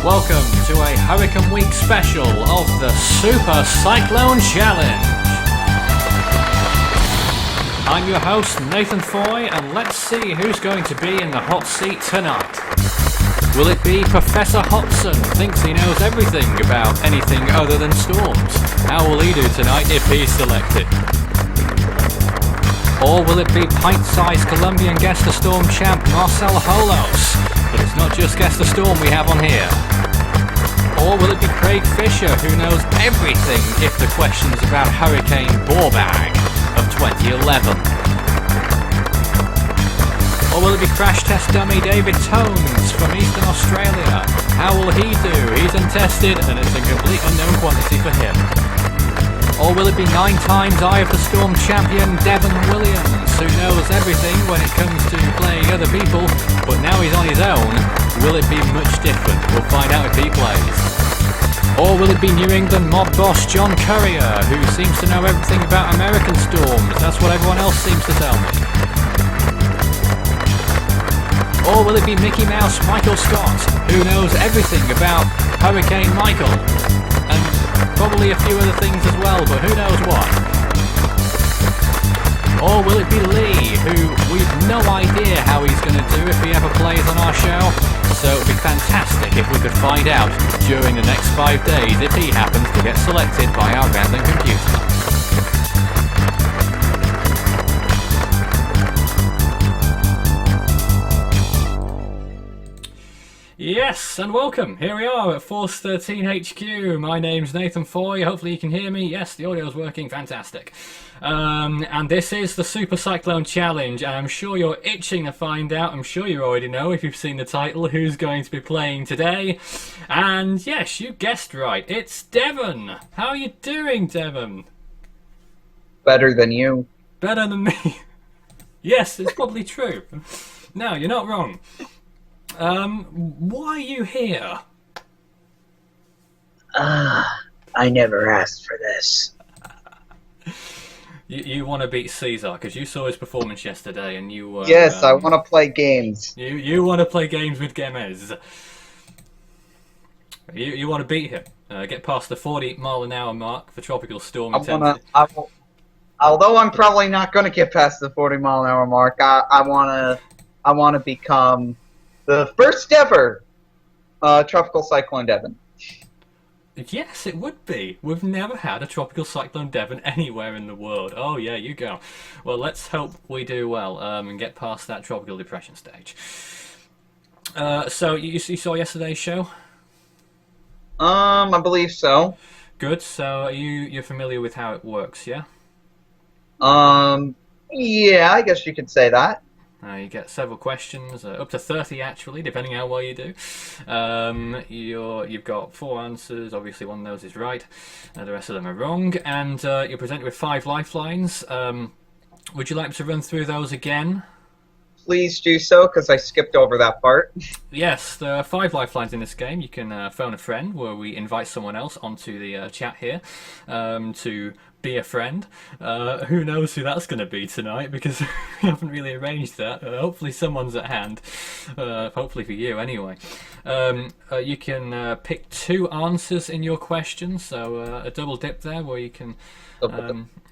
Welcome to a Hurricane Week special of the Super Cyclone Challenge. I'm your host, Nathan Foy, and let's see who's going to be in the hot seat tonight. Will it be Professor Hotson, thinks he knows everything about anything other than storms? How will he do tonight if he's selected? Or will it be pint-sized Colombian Guess the Storm champ Marcel Holos? But it's not just Guess the Storm we have on here. Or will it be Craig Fisher, who knows everything if the question's about Hurricane Borbag of 2011? Or will it be crash test dummy David Tones from Eastern Australia? How will he do? He's untested and it's a complete unknown quantity for him. Or will it be 9 times Eye of the Storm champion Devon Williams, who knows everything when it comes to playing other people, but now he's on his own? Will it be much different? We'll find out if he plays. Or will it be New England mob boss John Courier, who seems to know everything about American storms? That's what everyone else seems to tell me. Or will it be Mickey Mouse Michael Scott, who knows everything about Hurricane Michael? And probably a few other things as well, but who knows what? Or will it be Lee, who we've no idea how he's going to do if he ever plays on our show? So it would be fantastic if we could find out during the next 5 days if he happens to get selected by our random computer. Yes, and welcome. Here we are at Force 13 HQ. My name's Nathan Foy. Hopefully you can hear me. Yes, the audio's working. Fantastic. And this is the Super Cyclone Challenge, and I'm sure you're itching to find out. I'm sure you already know if you've seen the title who's going to be playing today. And yes, you guessed right. It's Devon. How are you doing, Devon? Better than you. Better than me. Yes, it's probably true. No, you're not wrong. Why are you here? I never asked for this. You want to beat Caesar because you saw his performance yesterday, and you were. Yes, I want to play games. You want to play games with Gemez. You want to beat him. Get past the 40-mile-an-hour mark for tropical storm intensity. Although I'm probably not going to get past the 40-mile-an-hour mark, I want to become the first ever tropical cyclone Devon. Yes, it would be. We've never had a tropical cyclone Devon anywhere in the world. Oh yeah, you go. Well, let's hope we do well and get past that tropical depression stage. So you saw yesterday's show? I believe so. Good. So you're familiar with how it works, yeah? Yeah, I guess you could say that. You get several questions, up to 30 actually, depending how well you do. You've got 4 answers. Obviously, one of those is right, the rest of them are wrong. And you're presented with 5 lifelines. Would you like me to run through those again? Please do so, because I skipped over that part. Yes, there are 5 lifelines in this game. You can phone a friend, where we invite someone else onto the chat here to be a friend. Who knows who that's going to be tonight, because we haven't really arranged that. Hopefully someone's at hand. Hopefully for you, anyway. You can pick 2 answers in your question, so a double dip there, where you can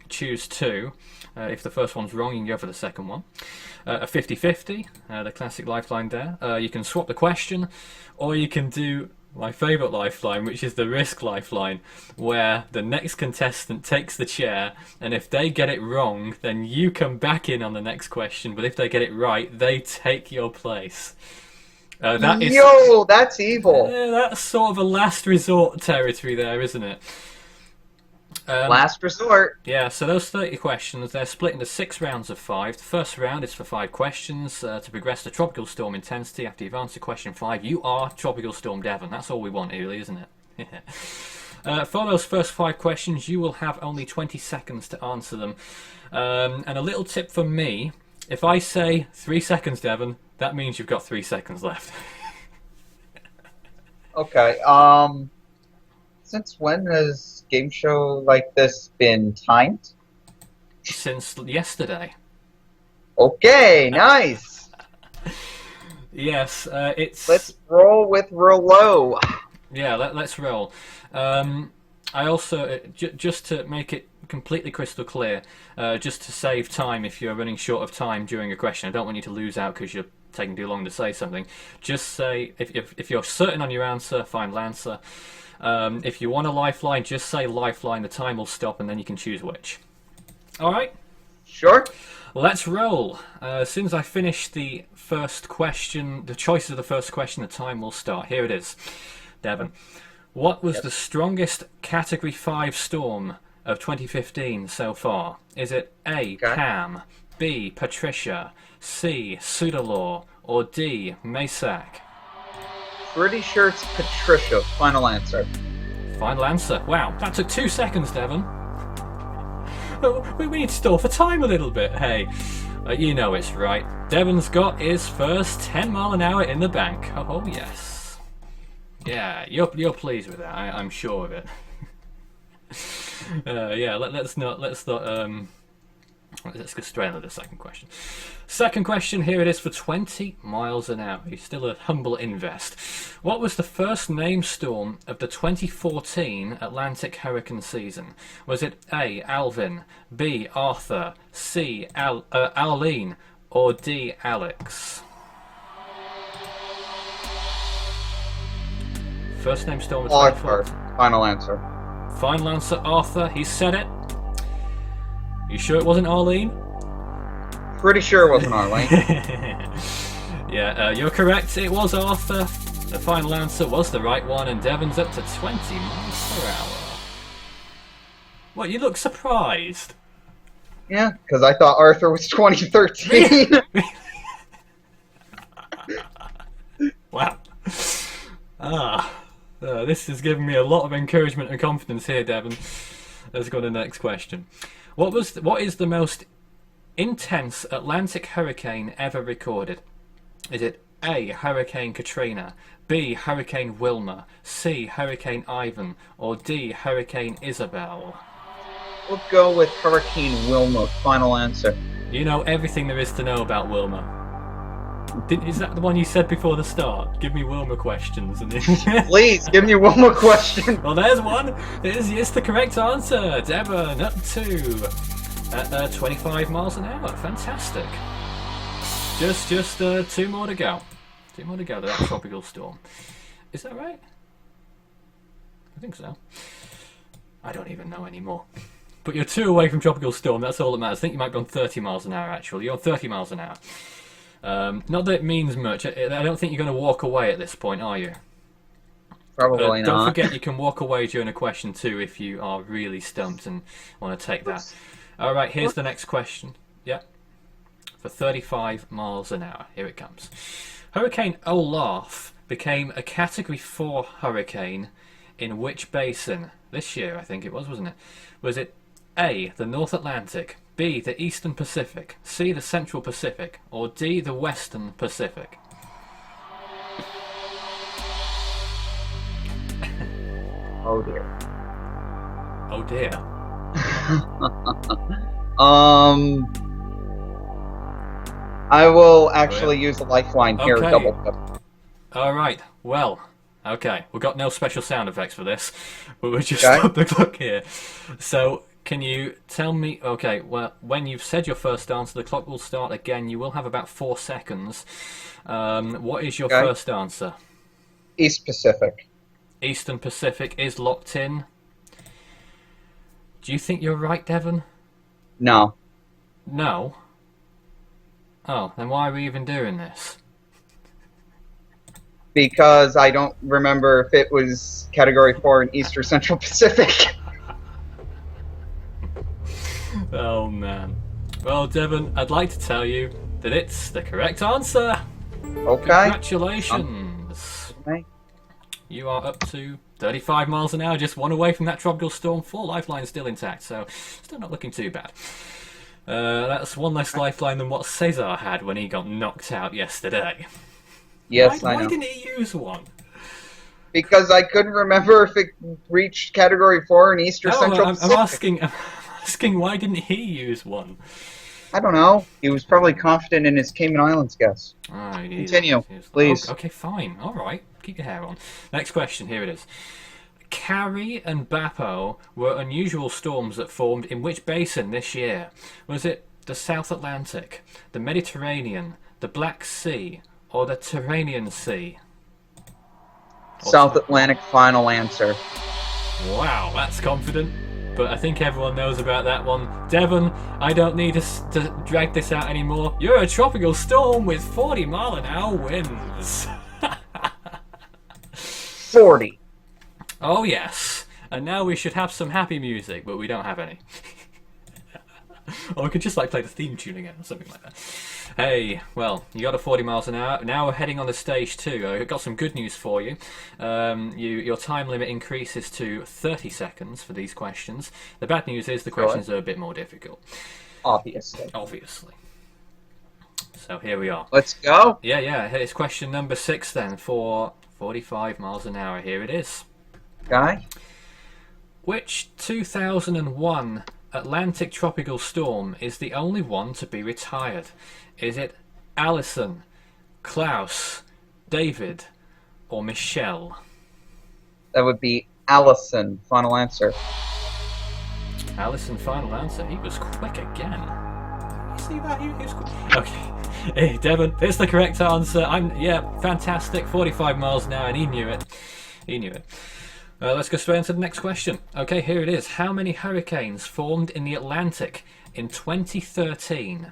choose 2. If the first one's wrong, you can go for the second one. A 50-50, the classic lifeline there. You can swap the question, or you can do my favourite lifeline, which is the risk lifeline, where the next contestant takes the chair, and if they get it wrong, then you come back in on the next question, but if they get it right, they take your place. Yo, that's evil. That's sort of a last resort territory there, isn't it? Last resort. Yeah, so those 30 questions, they're split into 6 rounds of 5. The first round is for 5 questions. To progress to tropical storm intensity, after you've answered question 5, you are tropical storm Devon. That's all we want, really, isn't it? For those first 5 questions, you will have only 20 seconds to answer them. And a little tip from me, if I say 3 seconds, Devon, that means you've got 3 seconds left. Okay, since when has game show like this been timed? Since yesterday. Okay, nice. Yes, it's... Let's roll with Rolo. Yeah, let's roll. I also, just to make it completely crystal clear, just to save time if you're running short of time during a question, I don't want you to lose out because you're taking too long to say something. Just say, if you're certain on your answer, final answer. If you want a lifeline, just say lifeline, the time will stop, and then you can choose which. Alright? Sure. Let's roll. As soon as I finish the first question, the choice of the first question, the time will start. Here it is. Devon, what was the strongest Category 5 storm of 2015 so far? Is it A, Pam, B, Patricia, C, Pseudolaw, or D, Maysak? Pretty sure it's Patricia. Final answer. Final answer. Wow, that took 2 seconds, Devon. We need to stall for time a little bit. Hey, you know it's right. Devon's got his first 10 mile an hour in the bank. Oh yes. Yeah, you're pleased with that. I'm sure of it. Yeah, let's go straight into the second question. Second question, here it is for 20 miles an hour. He's still a humble invest. What was the first named storm of the 2014 Atlantic hurricane season? Was it A, Alvin, B, Arthur, C, Arlene, or D, Alex? First named storm of 2014. Arthur. Final answer. Final answer, Arthur. He said it. You sure it wasn't Arlene? Pretty sure it wasn't Arlene. Yeah, you're correct. It was Arthur. The final answer was the right one, and Devon's up to 20 miles per hour. What, you look surprised? Yeah, because I thought Arthur was 2013. Wow. This has given me a lot of encouragement and confidence here, Devon. Let's go to the next question. What is the most intense Atlantic hurricane ever recorded? Is it A, Hurricane Katrina, B, Hurricane Wilma, C, Hurricane Ivan, or D, Hurricane Isabel? We'll go with Hurricane Wilma. Final answer. You know everything there is to know about Wilma. Is that the one you said before the start? Give me Wilma questions. And Please, give me one more question. Well, there's one. It's the correct answer. Devon up to at 25 miles an hour. Fantastic. Just 2 more to go. 2 more to go to that tropical storm. Is that right? I think so. I don't even know anymore. But you're 2 away from tropical storm. That's all that matters. I think you might be on 30 miles an hour, actually. You're on 30 miles an hour. Not that it means much. I don't think you're going to walk away at this point, are you? Probably not. Don't forget you can walk away during a question too if you are really stumped and want to take that. Alright, here's the next question. Yeah. For 35 miles an hour. Here it comes. Hurricane Olaf became a Category 4 hurricane in which basin? This year, I think it was, wasn't it? Was it A, the North Atlantic, B, the Eastern Pacific, C, the Central Pacific, or D, the Western Pacific? Oh dear. Oh dear. I will actually use a lifeline here. Okay. Double tap. Alright, well, okay. We've got no special sound effects for this. But we'll just stop the clock here. So, can you tell me... Okay, well, when you've said your first answer, the clock will start again. You will have about 4 seconds. What is your first answer? East Pacific. Eastern Pacific is locked in. Do you think you're right, Devon? No. No? Oh, then why are we even doing this? Because I don't remember if it was Category 4 in East or Central Pacific. Oh, man. Well, Devon, I'd like to tell you that it's the correct answer. Okay. Congratulations. Okay. You are up to 35 miles an hour, just 1 away from that tropical storm. 4 lifelines still intact, so still not looking too bad. That's 1 less lifeline than what Cesar had when he got knocked out yesterday. Yes, I know. Why didn't he use one? Because I couldn't remember if it reached Category 4 in East or Central Pacific. I'm asking why didn't he use one? I don't know. He was probably confident in his Cayman Islands guess. Oh, Continue, please. Okay, fine. All right. keep your hair on. Next question, here it is. Carrie and Bappo were unusual storms that formed in which basin this year? Was it the South Atlantic, the Mediterranean, the Black Sea, or the Tyrrhenian Sea? South Atlantic, final answer. Wow, that's confident. But I think everyone knows about that one. Devon, I don't need to drag this out anymore. You're a tropical storm with 40-mile-an-hour winds. 40. Oh yes. And now we should have some happy music, but we don't have any. Or we could just like play the theme tune again or something like that. Hey, well, you got a 40 miles an hour. Now we're heading on to stage 2. I've got some good news for you. Your time limit increases to 30 seconds for these questions. The bad news is the questions are a bit more difficult. Obviously. So here we are. Let's go. Yeah. It's question number 6 then for 45 miles an hour. Here it is. Guy? Which 2001 Atlantic tropical storm is the only one to be retired? Is it Alison, Klaus, David, or Michelle? That would be Allison. Final answer. Alison, final answer. He was quick again. You see that? He was quick. Okay. Hey, Devon, it's the correct answer. Fantastic. 45 miles an hour, and he knew it. Let's go straight into the next question. Okay, here it is. How many hurricanes formed in the Atlantic in 2013?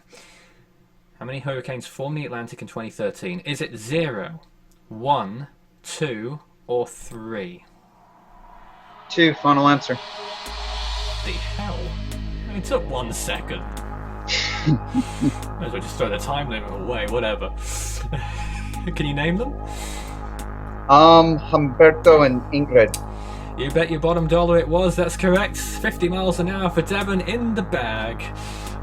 How many hurricanes formed in the Atlantic in 2013? Is it 0, 1, 2, or 3? 2, final answer. The hell? It took 1 second. Might as well just throw the time limit away, whatever. Can you name them? Humberto and Ingrid. You bet your bottom dollar it was, that's correct. 50 miles an hour for Devon in the bag.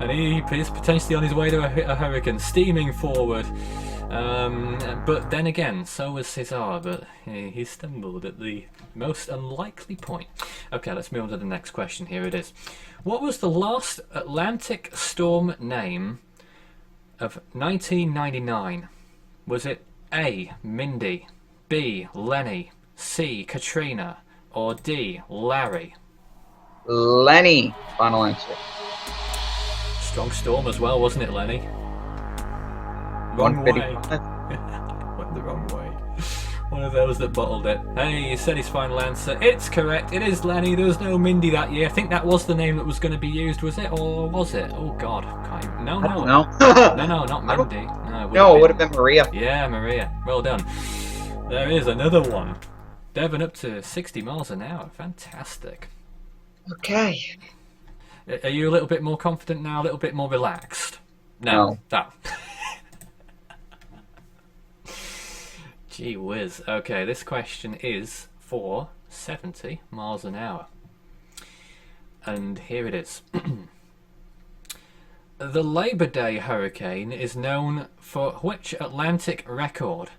And he is potentially on his way to a hurricane, steaming forward. But then again, so was Cesar, but he stumbled at the most unlikely point. Okay, let's move on to the next question. Here it is. What was the last Atlantic storm name of 1999? Was it A, Mindy, B, Lenny, C, Katrina, or D, Larry? Lenny, final answer. Strong storm as well, wasn't it, Lenny? Wrong way. Went the wrong way. One of those that bottled it. Hey, he said his final answer. It's correct. It is Lenny. There was no Mindy that year. I think that was the name that was going to be used, was it? Or was it? Oh, God. No. No, No, not Mindy. No, it would have been Maria. Yeah, Maria. Well done. There is another one. Devon up to 60 miles an hour. Fantastic. Okay. Are you a little bit more confident now? A little bit more relaxed? No. Gee whiz. Okay, this question is for 70 miles an hour. And here it is. The Labor Day hurricane is known for which Atlantic record?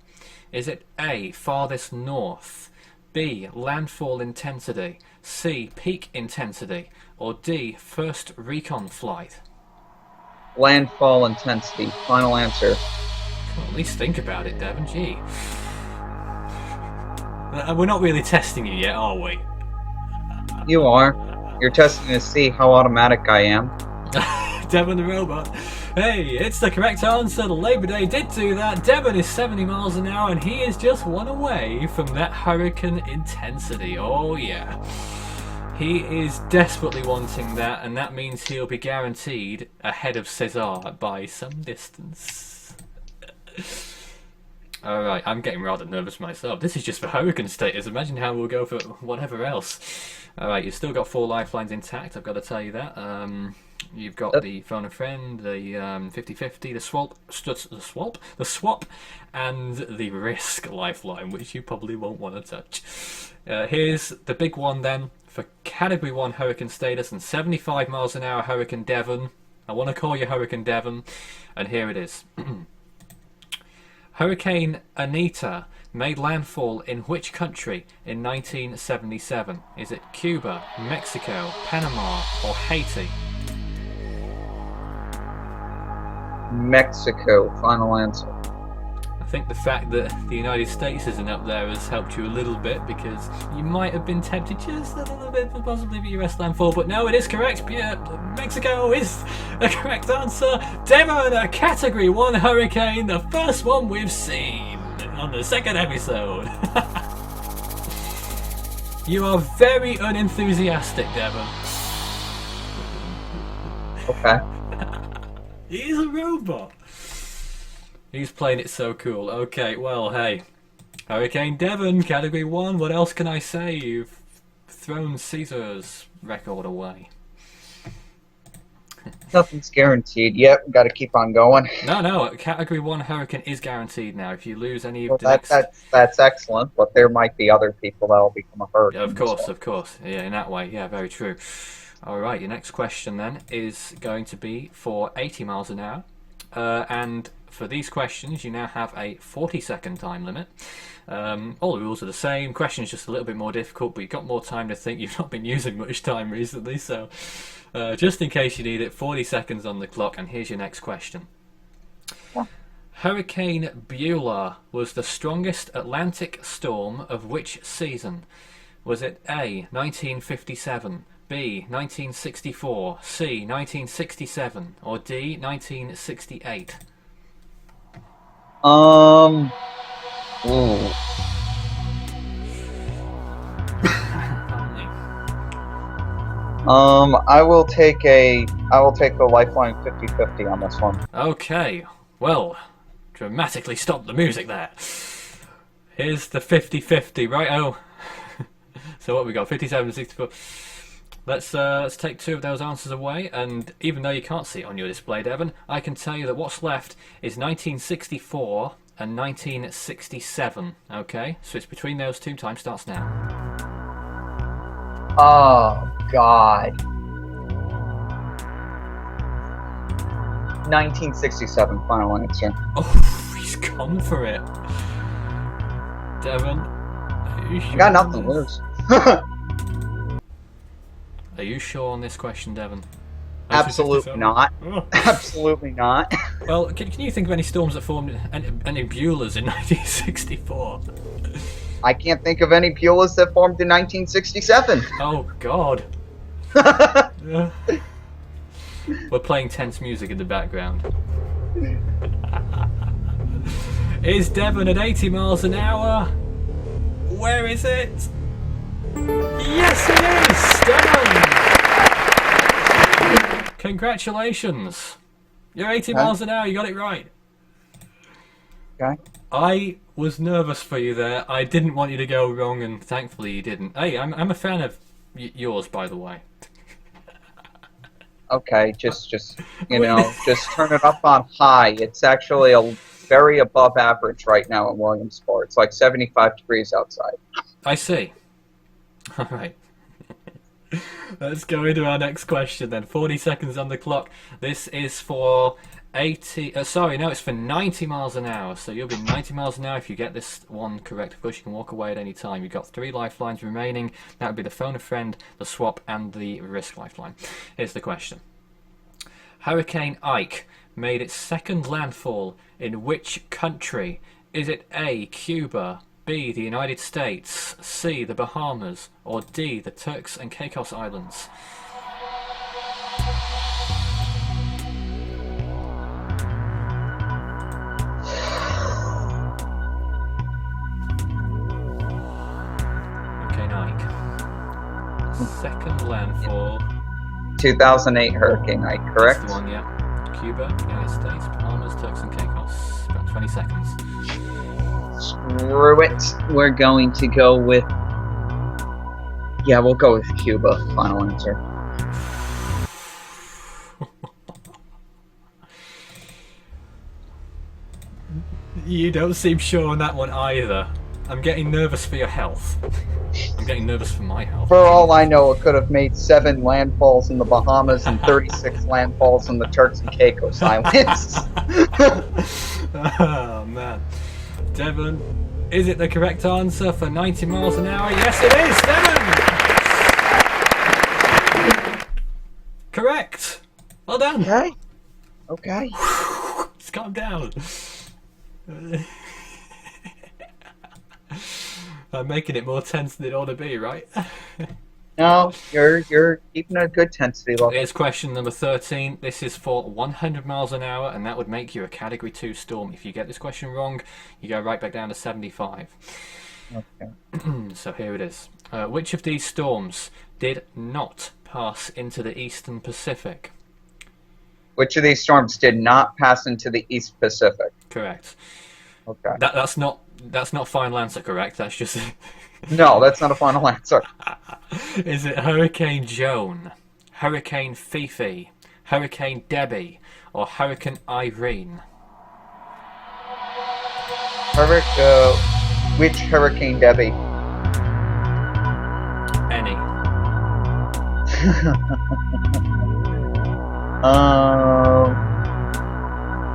Is it A, farthest north, B, landfall intensity, C, peak intensity, or D, first recon flight? Landfall intensity, final answer. Come on, at least think about it, Devon. Gee. We're not really testing you yet, are we? You are. You're testing to see how automatic I am. Devon the robot. Hey, it's the correct answer. The Labor Day did do that. Devon is 70 miles an hour and he is just one away from that hurricane intensity. Oh yeah. He is desperately wanting that, and that means he'll be guaranteed ahead of Cesar by some distance. Alright, I'm getting rather nervous myself. This is just for hurricane status. Imagine how we'll go for whatever else. Alright, you've still got 4 lifelines intact, I've got to tell you that. You've got the phone a friend, the 50-50, the swap, and the risk lifeline, which you probably won't want to touch. Here's the big one then, for Category 1 hurricane status and 75 miles an hour Hurricane Devon. I want to call you Hurricane Devon, and here it is. Hurricane Anita made landfall in which country in 1977? Is it Cuba, Mexico, Panama, or Haiti? Mexico, final answer. I think the fact that the United States isn't up there has helped you a little bit, because you might have been tempted just a little bit to possibly be US landfall, but no, it is correct. Yeah, Mexico is the correct answer. Devon, a Category 1 hurricane, the first one we've seen on the second episode. You are very unenthusiastic, Devon. Okay. He's a robot. He's playing it so cool. Okay, well, hey. Hurricane Devon, Category 1. What else can I say? You've thrown Caesar's record away. Nothing's guaranteed yet. We've got to keep on going. No. Category 1 hurricane is guaranteed now. If you lose any Well, of the next... that's excellent, but there might be other people that'll become a hurricane. Of course. Yeah, in that way. Yeah, very true. Alright, your next question then is going to be for 80 miles an hour. And for these questions, you now have a 40-second time limit. All the rules are the same. Questions just a little bit more difficult, but you've got more time to think. You've not been using much time recently, so just in case you need it, 40 seconds on the clock. And here's your next question. Yeah. Hurricane Beulah was the strongest Atlantic storm of which season? Was it A, 1957, B, 1964, C, 1967, or D, 1968? Ooh. I will take a lifeline 50-50 on this one. Okay, well, dramatically stop the music there. Here's the 50-50, right? Oh, so what we got? 57 and 64. Let's take two of those answers away, and even though you can't see it on your display, Devon, I can tell you that what's left is 1964 and 1967. Okay, so it's between those two. Time starts now. Oh, God. 1967, final answer. Oh, he's gone for it. Devon, are you sure? I got nothing to lose. Are you sure on this question, Devon? Absolutely not. Oh. Absolutely not. Well, can you think of any storms that formed any Beulahs in 1964? I can't think of any Beulahs that formed in 1967. Oh, God. We're playing tense music in the background. Is Devon at 80 miles an hour? Where is it? Yes, it is! Devon! Congratulations! You're 80 miles an hour, you got it right. Okay. I was nervous for you there. I didn't want you to go wrong, and thankfully you didn't. Hey, I'm a fan of yours, by the way. Okay, just just turn it up on high. It's actually a very above average right now in Williamsport. It's like 75 degrees outside. I see. All right. Let's go into our next question then. 40 seconds on the clock. This is for 80... sorry, no, it's for 90 miles an hour. So you'll be 90 miles an hour if you get this one correct. Of course, you can walk away at any time. You've got 3 lifelines remaining. That would be the phone a friend, the swap, and the risk lifeline. Here's the question. Hurricane Ike made its second landfall in which country? Is it A, Cuba, B, the United States, C, the Bahamas, or D, the Turks and Caicos Islands? Hurricane Ike. Second landfall. 2008 Hurricane Ike, correct? That's the one, yeah. Cuba, United States, Bahamas, Turks and Caicos. About 20 seconds. Screw it. We're going to go with... Yeah, we'll go with Cuba. Final answer. You don't seem sure on that one either. I'm getting nervous for your health. I'm getting nervous for my health. For all I know, it could have made 7 landfalls in the Bahamas and 36 landfalls in the Turks and Caicos Islands. Oh, man. Devon, is it the correct answer for 90 miles an hour? Yes, it is, Devon! Correct! Well done! Okay. Okay. Just calm down. I'm making it more tense than it ought to be, right? No, you're keeping a good tensity level. Here's question number 13. This is for 100 miles an hour, and that would make you a Category 2 storm. If you get this question wrong, you go right back down to 75. Okay. So here it is. Which of these storms did not pass into the Eastern Pacific? Which of these storms did not pass into the East Pacific? Correct. Okay. That's not final answer, correct? That's just... No, that's not a final answer. Is it Hurricane Joan, Hurricane Fifi, Hurricane Debbie, or Hurricane Irene? Which Hurricane Debbie? Any.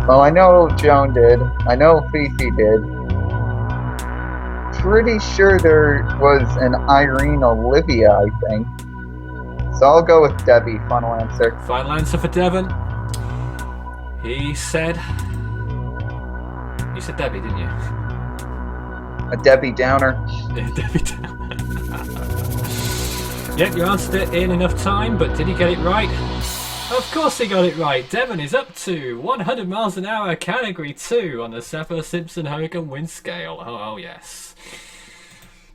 Well, I know Joan did. I know Fifi did. Pretty sure there was an Irene Olivia, I think. So I'll go with Debbie. Final answer. Final answer for Devon. He said... You said Debbie, didn't you? A Debbie Downer. Debbie Downer. Yep, you answered it in enough time, but did he get it right? Of course he got it right. Devon is up to 100 miles an hour, Category 2 on the Saffir-Simpson Hurricane wind scale. Oh, yes.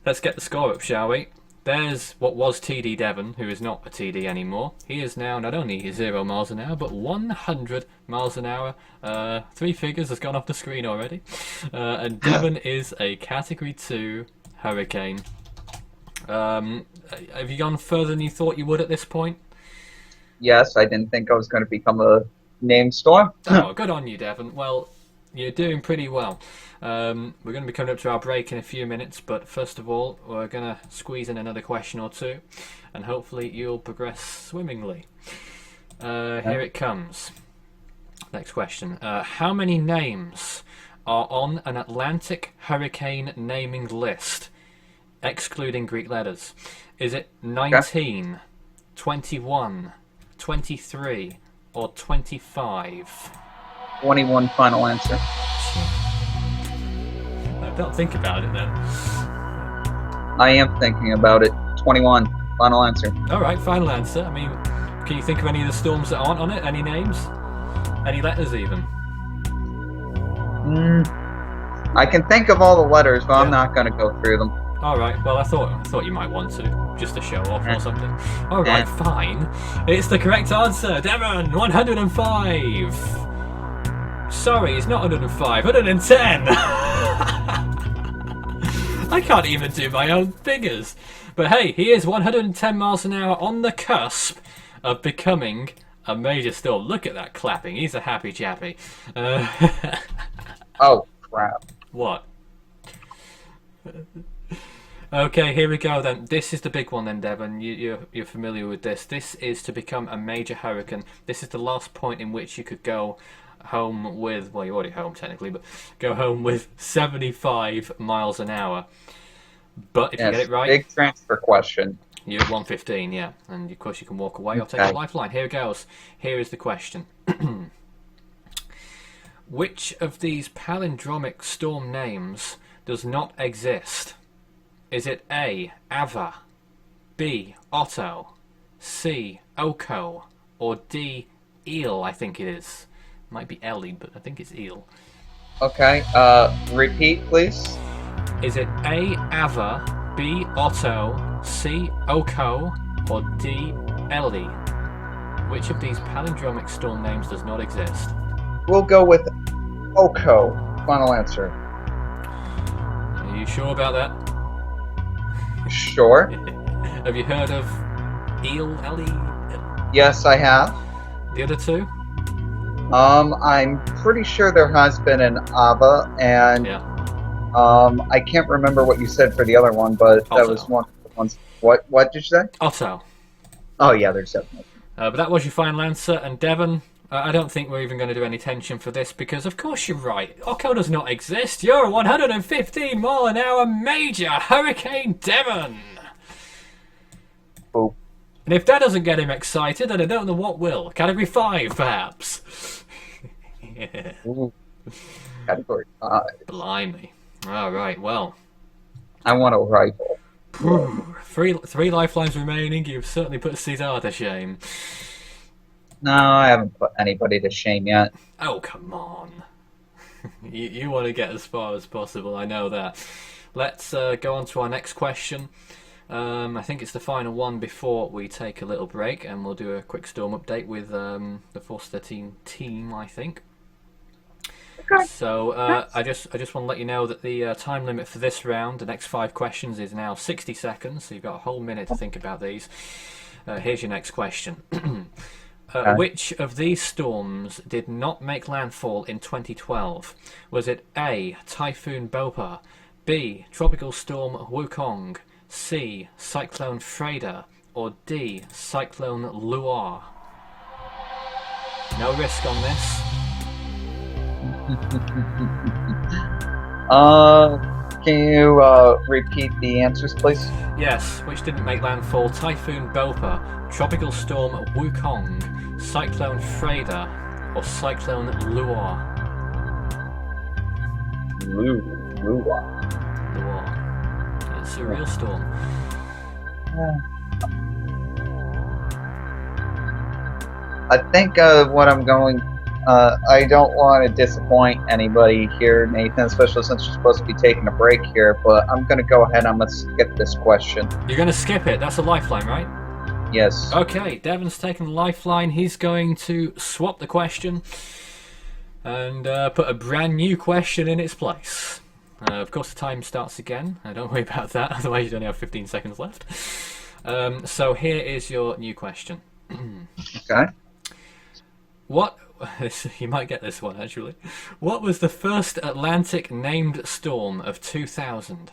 Let's get the score up, shall we? There's what was TD Devon, who is not a TD anymore. He is now not only 0 miles an hour, but 100 miles an hour. 3 figures has gone off the screen already. And Devon is a Category 2 hurricane. Have you gone further than you thought you would at this point? Yes, I didn't think I was going to become a named storm. Oh, good on you, Devon. Well, you're doing pretty well. We're going to be coming up to our break in a few minutes, but first of all, we're going to squeeze in another question or two, and hopefully you'll progress swimmingly. Here it comes. Next question. How many names are on an Atlantic hurricane naming list, excluding Greek letters? Is it 19, 21, 23, or 25? 21 final answer. Don't think about it then. I am thinking about it. 21 final answer. Alright, final answer. I mean, can you think of any of the storms that aren't on it? Any names? Any letters even? I can think of all the letters, but I'm not going to go through them. Alright, well I thought you might want to, just to show off or something. Alright, fine. It's the correct answer. Devon, 105. Sorry, it's not 105, 110. I can't even do my own figures. But hey, he is 110 miles an hour on the cusp of becoming a major storm. Look at that clapping. He's a happy chappy. Oh, crap. What? Okay, here we go then. This is the big one then, Devon. You're familiar with this. This is to become a major hurricane. This is the last point in which you could go home with, well, you're already home technically, but go home with 75 miles an hour. But if you get it right, big transfer question. You're at 115, yeah, and of course you can walk away or take a lifeline. Here it goes. Here is the question. Which of these palindromic storm names does not exist? Is it A, Ava, B, Otto, C, Oko, or D, Eel, I think it is. Might be Ellie, but I think it's Eel. Okay, repeat, please. Is it A, Ava, B, Otto, C, Oko, or D, Ellie? Which of these palindromic storm names does not exist? We'll go with Oko. Final answer. Are you sure about that? Sure. Have you heard of Eel, Ellie? Yes, I have. The other two? I'm pretty sure there has been an Ava, and I can't remember what you said for the other one, but Otto. That was one of the ones. What did you say? Otto. Oh yeah, there's definitely. But that was your final answer, and Devon, I don't think we're even going to do any tension for this, because of course you're right. Oko does not exist. You're a 115 mile an hour major hurricane, Devon. Oh. And if that doesn't get him excited, then I don't know what will. Category 5, perhaps. Ooh. Category 5. Blimey. All right, well. I want a rifle. Three lifelines remaining. You've certainly put Cesar to shame. No, I haven't put anybody to shame yet. Oh, come on. You want to get as far as possible, I know that. Let's go on to our next question. I think it's the final one before we take a little break, and we'll do a quick Storm update with the Force 13 team, I think. Okay. So I just want to let you know that the time limit for this round, the next 5 questions, is now 60 seconds. So you've got a whole minute to think about these. Here's your next question. Which of these storms did not make landfall in 2012? Was it A. Typhoon Bopa, B. Tropical Storm Wukong, C. Cyclone Freda, or D. Cyclone Luar? No risk on this. Can you repeat the answers, please? Yes, which didn't make landfall? Typhoon Bopa, Tropical Storm Wukong, Cyclone Freda, or Cyclone Luar? Luar. Luar. It's a real storm. I think what I'm going... I don't want to disappoint anybody here, Nathan, especially since you're supposed to be taking a break here, but I'm going to go ahead and I'm going to skip this question. You're going to skip it? That's a lifeline, right? Yes. Okay, Devon's taking the lifeline. He's going to swap the question and put a brand new question in its place. Of course, the time starts again. Don't worry about that, otherwise you only have 15 seconds left. So here is your new question. Okay. What... You might get this one, actually. What was the first Atlantic named storm of 2000?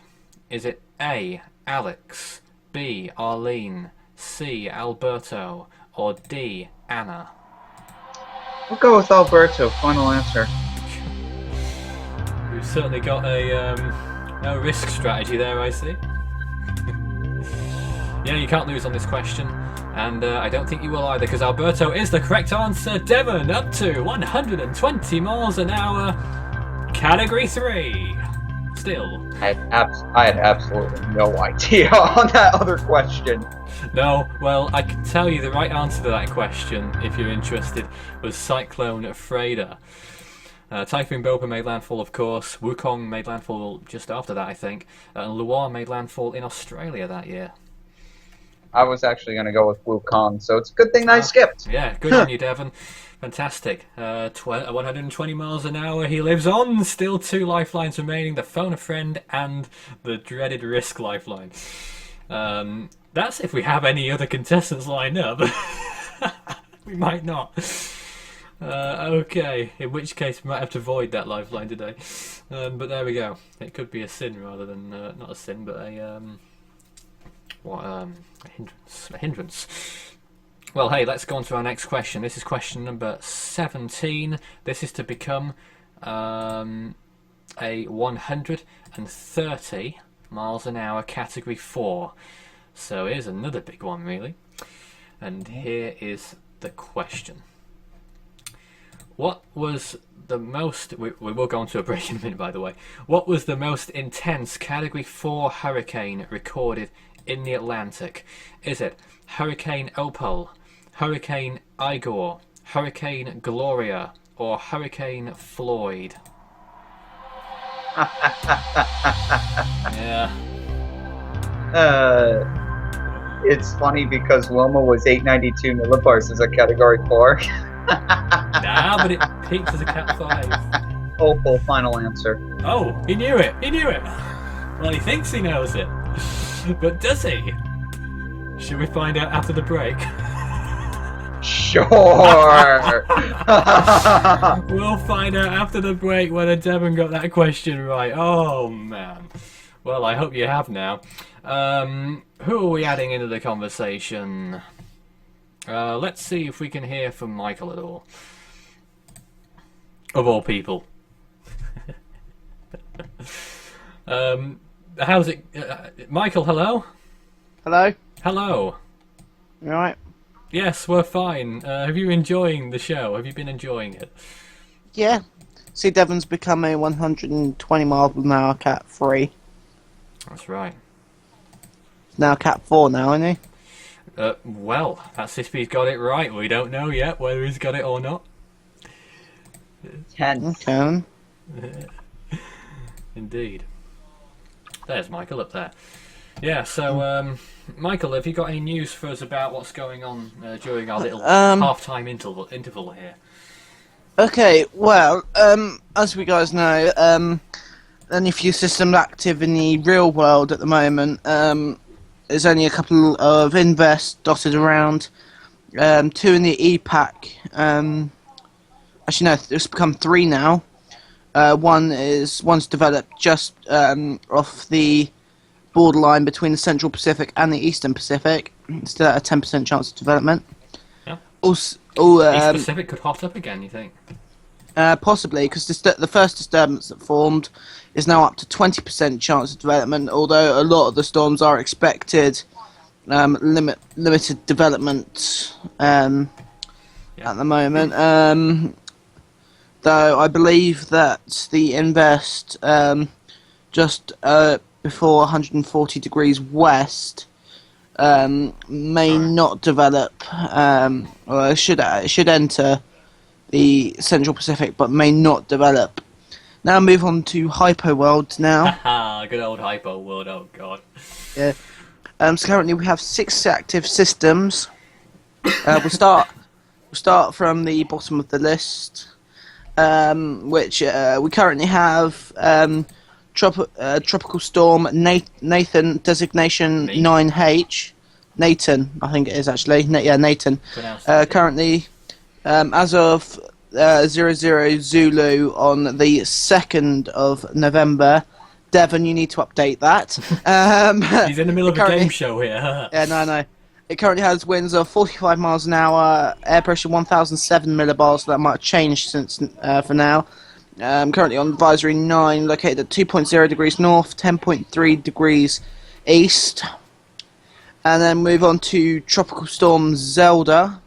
Is it A. Alex, B. Arlene, C. Alberto, or D. Anna? We'll go with Alberto. Final answer. We've certainly got a no risk strategy there, I see. Yeah, you can't lose on this question. And I don't think you will either, because Alberto is the correct answer. Devon, up to 120 miles an hour. Category 3. Still. I had absolutely no idea on that other question. No, well, I can tell you the right answer to that question, if you're interested, was Cyclone Freda. Typhoon Bopa made landfall, of course. Wukong made landfall just after that, I think. And Luar made landfall in Australia that year. I was actually going to go with Wukong, so it's a good thing that I skipped. Yeah, good on you, Devon. Fantastic. 120 miles an hour, he lives on. Still 2 lifelines remaining, the phone a friend and the dreaded risk lifeline. That's if we have any other contestants lined up. We might not. Okay, in which case we might have to void that lifeline today. But there we go. It could be a sin rather than, not a sin, but a hindrance. Well, hey, let's go on to our next question. This is question number 17. This is to become a 130 miles an hour category 4. So here's another big one, really. And here is the question. What was the most... We will go on to a break in a minute, by the way. What was the most intense category 4 hurricane recorded in the Atlantic? Is it Hurricane Opal, Hurricane Igor, Hurricane Gloria, or Hurricane Floyd? Yeah. It's funny because Wilma was 892 millibars as a category 4. Nah, but it peaks as a cat 5. Opal, final answer. Oh, he knew it. He knew it. Well, he thinks he knows it. But does he? Should we find out after the break? Sure. We'll find out after the break whether Devon got that question right. Oh, man. Well, I hope you have now. Who are we adding into the conversation? Let's see if we can hear from Michael at all. Of all people. How's it? Michael, hello? Hello? Hello. You alright? Yes, we're fine. Have you enjoying the show? Have you been enjoying it? Yeah. See, Devon's become a 120 mile an hour cat 3. That's right. Now Cat 4 now, isn't he? Well, that's if he's got it right. We don't know yet whether he's got it or not. Tense. Okay. Indeed. There's Michael up there. Yeah, so, Michael, have you got any news for us about what's going on during our little half-time interval here? Okay, well, as we guys know, only a few systems active in the real world at the moment. There's only a couple of invests dotted around. 2 in the E-Pack. Actually, no, it's become 3 now. One's developed just off the borderline between the Central Pacific and the Eastern Pacific. Still at a 10% chance of development. Yeah. Also, East Pacific could hot up again, you think? Possibly, because the first disturbance that formed is now up to 20% chance of development, although a lot of the storms are expected limited development at the moment. Though I believe that the invest just before 140 degrees west may not develop, or it should enter the Central Pacific, but may not develop. Now move on to Hypo World now. Haha, good old Hypo World, oh god. Yeah. So currently we have 6 active systems. We'll start from the bottom of the list, which we currently have Tropical Storm Nathan, designation 9H. Nathan, I think it is actually. Nathan. Currently, as of 00 Zulu on the 2nd of November. Devon, you need to update that. He's in the middle of a game show here. Yeah, no. It currently has winds of 45 miles an hour, air pressure 1,007 millibars, so that might have changed since for now. Currently on advisory 9, located at 2.0 degrees north, 10.3 degrees east. And then move on to Tropical Storm Zelda.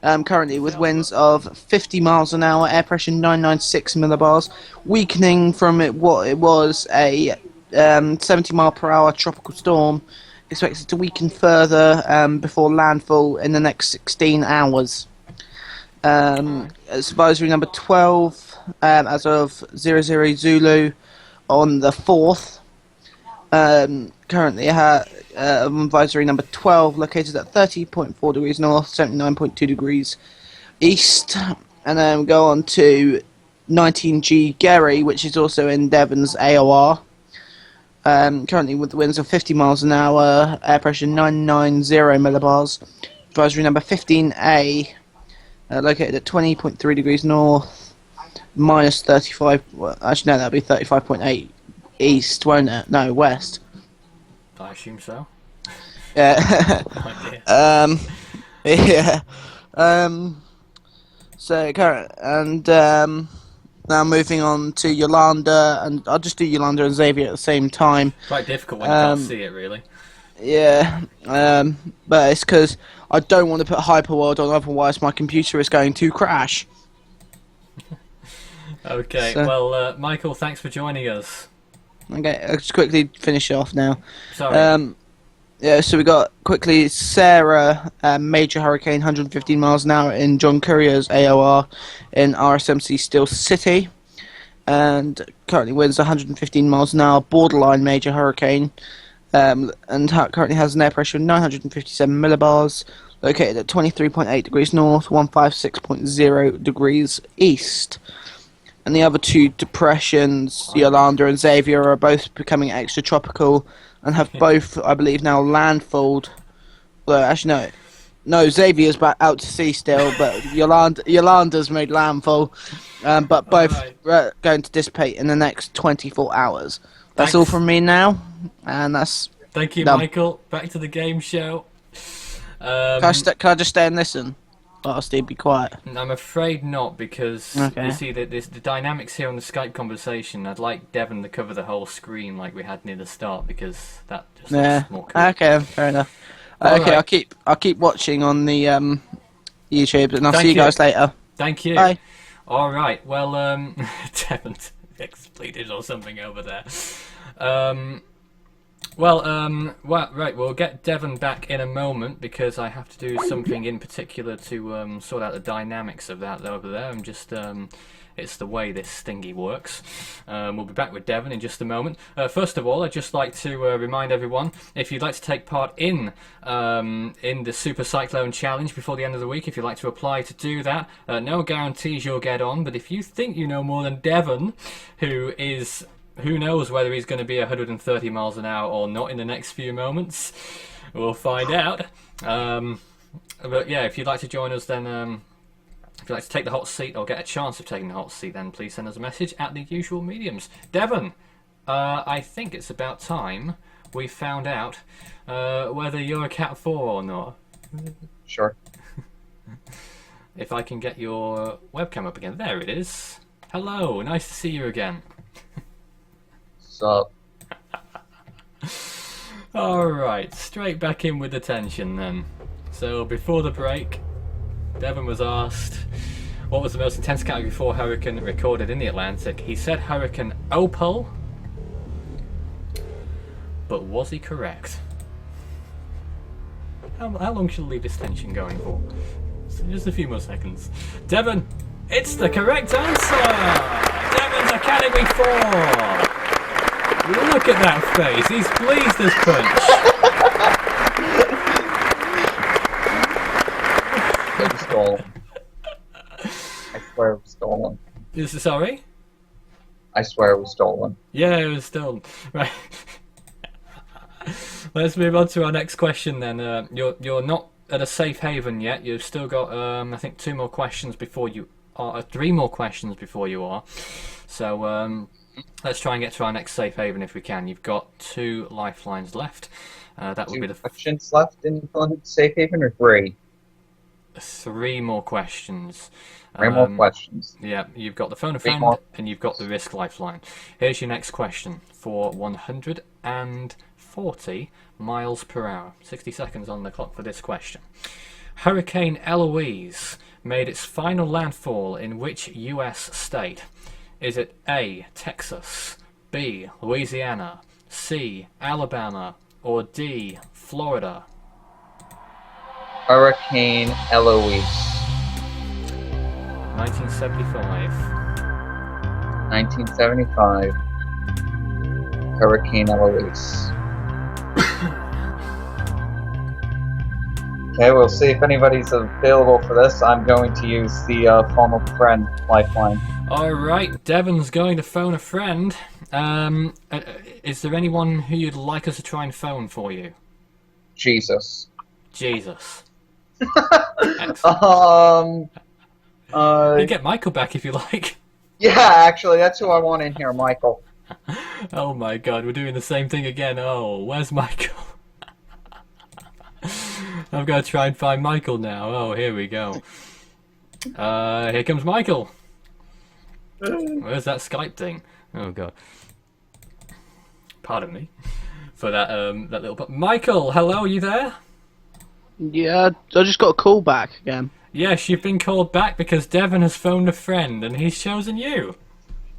Currently with winds of 50 miles an hour, air pressure 996 millibars, weakening from what it was a 70 mile per hour tropical storm, expected to weaken further before landfall in the next 16 hours. It's advisory number 12 as of 00 Zulu on the 4th. Currently advisory number 12 located at 30.4 degrees north, 79.2 degrees east. And then we go on to 19G Gary, which is also in Devon's AOR. Currently with winds of 50 miles an hour, air pressure 990 millibars. Advisory number 15A, located at 20.3 degrees north, minus 35. Well, actually, no, that'd be 35.8 east, won't it? No, west. I assume so. Yeah. Yeah. So current and now moving on to Yolanda, and I'll just do Yolanda and Xavier at the same time. Quite difficult when you can't see it, really. Yeah. But it's because I don't want to put Hyperworld on, otherwise my computer is going to crash. Okay. So, well, Michael, thanks for joining us. Okay, I'll just quickly finish it off now. Sorry. Yeah, so we got quickly Sarah, major hurricane, 115 miles an hour in John Courier's AOR in RSMC Steel City, and currently winds 115 miles an hour, borderline major hurricane, and currently has an air pressure of 957 millibars, located at 23.8 degrees north, 156.0 degrees east. And the other 2 depressions, Yolanda and Xavier, are both becoming extratropical and have both, I believe, now landfalled. Well, actually, no, Xavier's back out to sea still, but Yolanda's made landfall. But both are going to dissipate in the next 24 hours. That's all from me now, and that's. Thank you, done. Michael. Back to the game show. Can I just stay and listen? Or I'll still be quiet. I'm afraid not, because you see the dynamics here on the Skype conversation. I'd like Devon to cover the whole screen like we had near the start, because that just looks more cool. Okay, fair enough. Okay, right. I'll keep watching on the YouTube, and I'll see you guys later. Thank you. Bye. All right. Well, Devon exploded or something over there. Right, we'll get Devon back in a moment because I have to do something in particular to sort out the dynamics of that over there. It's the way this thingy works. We'll be back with Devon in just a moment. First of all, I'd just like to remind everyone, if you'd like to take part in the Super Cyclone Challenge before the end of the week, if you'd like to apply to do that, no guarantees you'll get on, but if you think you know more than Devon, who knows whether he's going to be 130 miles an hour or not in the next few moments? We'll find out. But yeah, if you'd like to join us, then if you'd like to take the hot seat or get a chance of taking the hot seat, then please send us a message at the usual mediums. Devon, I think it's about time we found out whether you're a Cat 4 or not. Sure. If I can get your webcam up again. There it is. Hello, nice to see you again. So, Alright, straight back in with the tension then. So before the break, Devon was asked what was the most intense Category 4 hurricane recorded in the Atlantic. He said Hurricane Opal, but was he correct? How long should I leave this tension going for? So just a few more seconds. Devon, it's the correct answer! Devon's a Category 4! Look at that face, he's pleased as punch. it was stolen. I swear it was stolen. Sorry? I swear it was stolen. Yeah, it was stolen. Right. Let's move on to our next question then. You're not at a safe haven yet. You've still got, I think, 2 more questions before you are, 3 more questions before you are. So, let's try and get to our next safe haven if we can. You've got 2 lifelines left. That would be the questions left in safe haven, or 3? 3 more questions. 3 more questions. Yeah, you've got the phone a friend and you've got the risk lifeline. Here's your next question for 140 miles per hour. 60 seconds on the clock for this question. Hurricane Eloise made its final landfall in which US state? Is it A, Texas, B, Louisiana, C, Alabama, or D, Florida? Hurricane Eloise. 1975. 1975. Hurricane Eloise. Okay, we'll see if anybody's available for this. I'm going to use the phone a friend lifeline. Alright, Devon's going to phone a friend. Is there anyone who you'd like us to try and phone for you? Jesus. Jesus. You get Michael back if you like. Yeah, actually, that's who I want in here, Michael. Oh my god, we're doing the same thing again. Oh, where's Michael? I've got to try and find Michael now. Oh, here we go. Here comes Michael. Where's that Skype thing? Oh god. Pardon me for that that little. But Michael, hello, are you there? Yeah, I just got a call back again. Yes, you've been called back because Devon has phoned a friend and he's chosen you.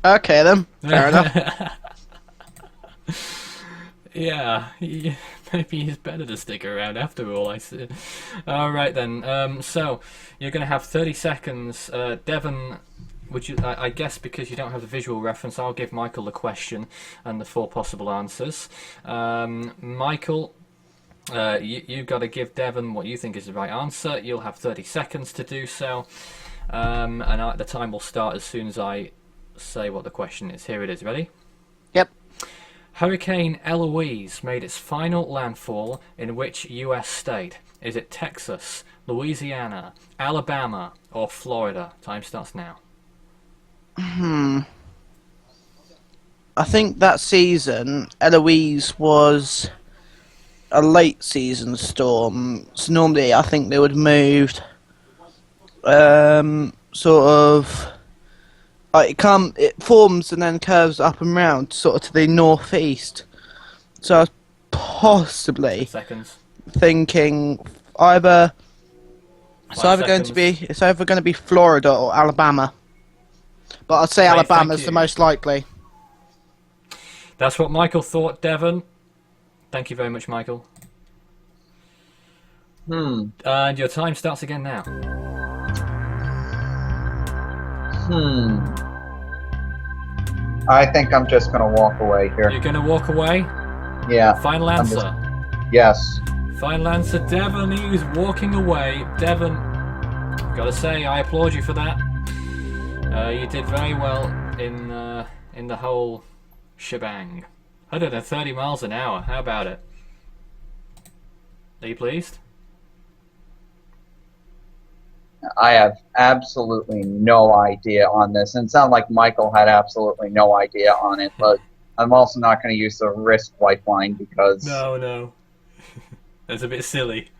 Okay then, fair enough. Yeah, maybe he's better to stick around after all. I see. All right then. So you're going to have 30 seconds. Devon, would you? I guess because you don't have the visual reference, I'll give Michael the question and the 4 possible answers. Michael, you've got to give Devon what you think is the right answer. You'll have 30 seconds to do so, and the time will start as soon as I say what the question is. Here it is. Ready? Yep. Hurricane Eloise made its final landfall in which US state? Is it Texas, Louisiana, Alabama, or Florida? Time starts now. I think that season, Eloise was a late season storm. So normally, I think they would have moved, sort of. It forms and then curves up and round, sort of to the northeast. So I was possibly thinking either it's either going to be Florida or Alabama. But I'd say Alabama's the most likely. That's what Michael thought, Devon. Thank you very much, Michael. Hmm. And your time starts again now. I think I'm just gonna walk away here. You're going to walk away? Yeah. Final I'm just- answer. Yes. Final answer, Devon. He was walking away. Devon, gotta say, I applaud you for that. You did very well in the whole shebang. 130 miles an hour. How about it? Are you pleased? I have absolutely no idea on this, and it sounded like Michael had absolutely no idea on it. But I'm also not going to use the risk lifeline because No. That's a bit silly.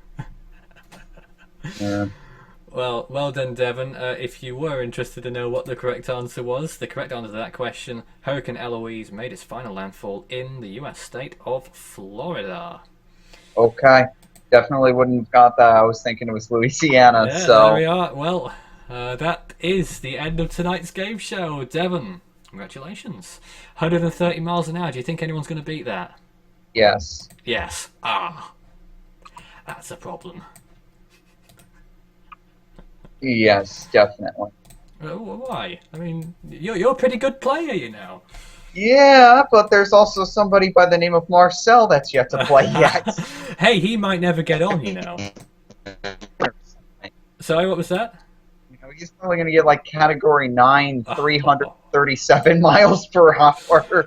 Well done, Devon. If you were interested to know what the correct answer was, the correct answer to that question, Hurricane Eloise made its final landfall in the U.S. state of Florida. Okay, definitely wouldn't have got that. I was thinking it was Louisiana. Yeah, So there we are. Well, that is the end of tonight's game show. Devon, congratulations. 130 miles an hour. Do you think anyone's going to beat that? yes, Yes. That's a problem. yes, definitely. Why? I mean, you're a pretty good player, you know. Yeah, but there's also somebody by the name of Marcel that's yet to play yet. Hey, he might never get on, you know. Sorry, what was that? You know, he's probably going to get like Category 9, 337 miles per hour.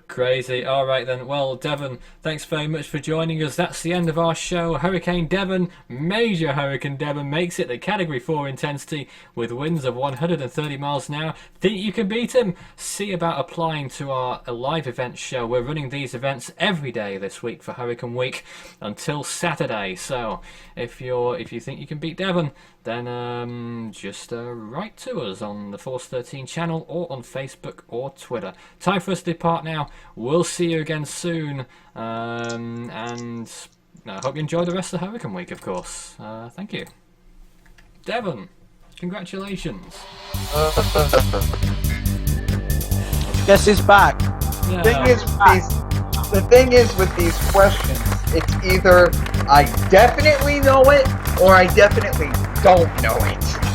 Crazy. All right then. Well, Devon, thanks very much for joining us. That's the end of our show. Hurricane Devon, Major Hurricane Devon, makes it the Category 4 intensity with winds of 130 miles an hour. Think you can beat him? See about applying to our live event show. We're running these events every day this week for Hurricane Week until Saturday. So if you think you can beat Devon, then just write to us on the Force 13 channel or on Facebook or Twitter. Time for us to depart now. We'll see you again soon, and I hope you enjoy the rest of the Hurricane Week, of course. Thank you. Devon, congratulations. Guess it's back. Yeah. The thing is with these questions, it's either I definitely know it or I definitely don't know it.